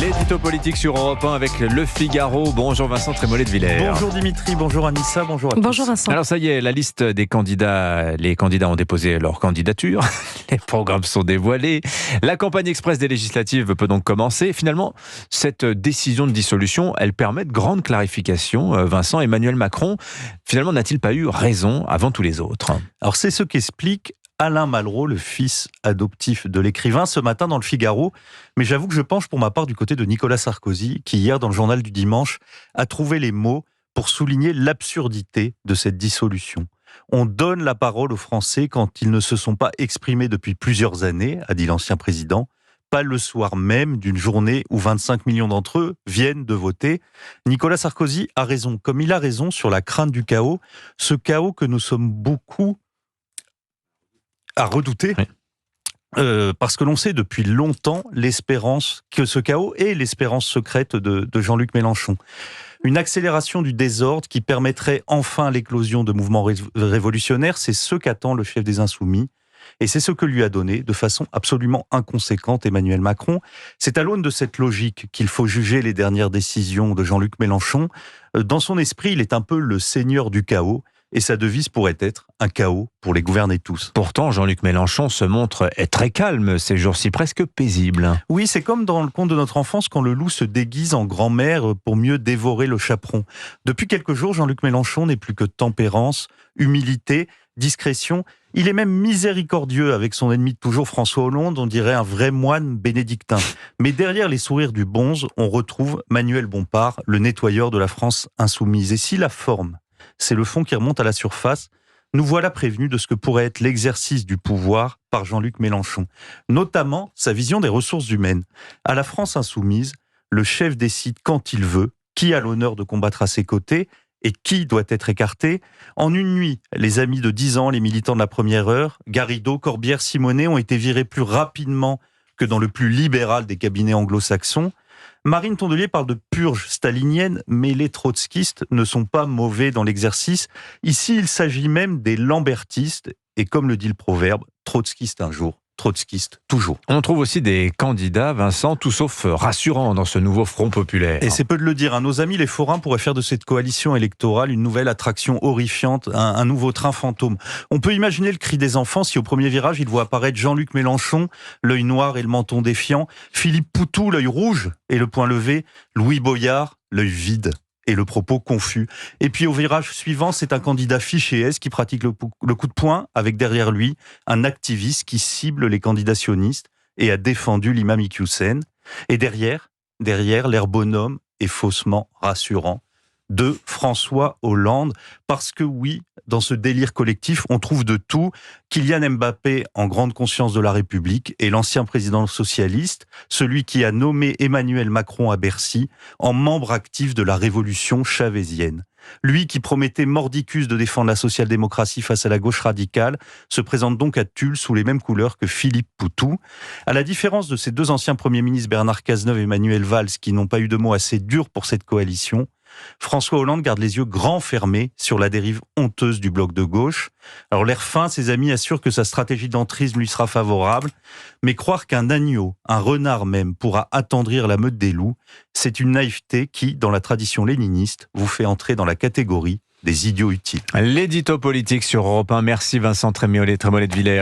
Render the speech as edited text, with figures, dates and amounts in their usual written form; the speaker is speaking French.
L'édito politique sur Europe 1 avec Le Figaro. Bonjour Vincent Trémollet de Villers. Bonjour Dimitri, bonjour Anissa, bonjour à tous. Bonjour Vincent. Alors ça y est, la liste des candidats, les candidats ont déposé leur candidature, les programmes sont dévoilés, la campagne express des législatives peut donc commencer. Finalement, cette décision de dissolution, elle permet de grandes clarifications. Vincent, Emmanuel Macron, finalement n'a-t-il pas eu raison avant tous les autres ? Alors c'est ce qu'explique Alain Malraux, le fils adoptif de l'écrivain, ce matin dans Le Figaro. Mais j'avoue que je penche pour ma part du côté de Nicolas Sarkozy, qui hier dans le journal du dimanche a trouvé les mots pour souligner l'absurdité de cette dissolution. On donne la parole aux Français quand ils ne se sont pas exprimés depuis plusieurs années, a dit l'ancien président, pas le soir même d'une journée où 25 millions d'entre eux viennent de voter. Nicolas Sarkozy a raison, comme il a raison sur la crainte du chaos, ce chaos que nous sommes beaucoup à redouter, parce que l'on sait depuis longtemps l'espérance, que ce chaos est l'espérance secrète de Jean-Luc Mélenchon. Une accélération du désordre qui permettrait enfin l'éclosion de mouvements révolutionnaires, c'est ce qu'attend le chef des Insoumis. Et c'est ce que lui a donné, de façon absolument inconséquente, Emmanuel Macron. C'est à l'aune de cette logique qu'il faut juger les dernières décisions de Jean-Luc Mélenchon. Dans son esprit, il est un peu le seigneur du chaos. Et sa devise pourrait être un chaos pour les gouverner tous. Pourtant, Jean-Luc Mélenchon se montre très calme ces jours-ci, presque paisible. Oui, c'est comme dans le conte de notre enfance quand le loup se déguise en grand-mère pour mieux dévorer le chaperon. Depuis quelques jours, Jean-Luc Mélenchon n'est plus que tempérance, humilité, discrétion. Il est même miséricordieux avec son ennemi de toujours, François Hollande, on dirait un vrai moine bénédictin. Mais derrière les sourires du bonze, on retrouve Manuel Bompard, le nettoyeur de la France insoumise. Et si la forme, c'est le fond qui remonte à la surface, nous voilà prévenus de ce que pourrait être l'exercice du pouvoir par Jean-Luc Mélenchon, notamment sa vision des ressources humaines. À la France insoumise, le chef décide quand il veut, qui a l'honneur de combattre à ses côtés et qui doit être écarté. En une nuit, les amis de 10 ans, les militants de la première heure, Garrido, Corbière, Simonet ont été virés plus rapidement que dans le plus libéral des cabinets anglo-saxons. Marine Tondelier parle de purge stalinienne, mais les trotskistes ne sont pas mauvais dans l'exercice. Ici, il s'agit même des lambertistes, et comme le dit le proverbe, trotskiste un jour, trotskiste toujours. On trouve aussi des candidats, Vincent, tout sauf rassurants dans ce nouveau Front populaire. Et c'est peu de le dire, nos amis les forains pourraient faire de cette coalition électorale une nouvelle attraction horrifiante, un nouveau train fantôme. On peut imaginer le cri des enfants si au premier virage, ils voient apparaître Jean-Luc Mélenchon, l'œil noir et le menton défiant, Philippe Poutou, l'œil rouge et le poing levé, Louis Boyard, l'œil vide et le propos confus. Et puis au virage suivant, c'est un candidat fiché S qui pratique le coup de poing avec derrière lui un activiste qui cible les candidats sionistes et a défendu l'imam Iqiyoussen. Et derrière, l'air bonhomme et faussement rassurant de François Hollande. Parce que oui, dans ce délire collectif, on trouve de tout. Kylian Mbappé en grande conscience de la République et l'ancien président socialiste, celui qui a nommé Emmanuel Macron à Bercy en membre actif de la révolution chavésienne. Lui qui promettait mordicus de défendre la social-démocratie face à la gauche radicale, se présente donc à Tulle sous les mêmes couleurs que Philippe Poutou. À la différence de ces deux anciens premiers ministres Bernard Cazeneuve et Manuel Valls qui n'ont pas eu de mots assez durs pour cette coalition, François Hollande garde les yeux grands fermés sur la dérive honteuse du bloc de gauche. Alors l'air fin, ses amis assurent que sa stratégie d'entrisme lui sera favorable, mais croire qu'un agneau, un renard même, pourra attendrir la meute des loups, c'est une naïveté qui, dans la tradition léniniste, vous fait entrer dans la catégorie des idiots utiles. L'édito politique sur Europe 1. Merci Vincent Trémollet de Villers.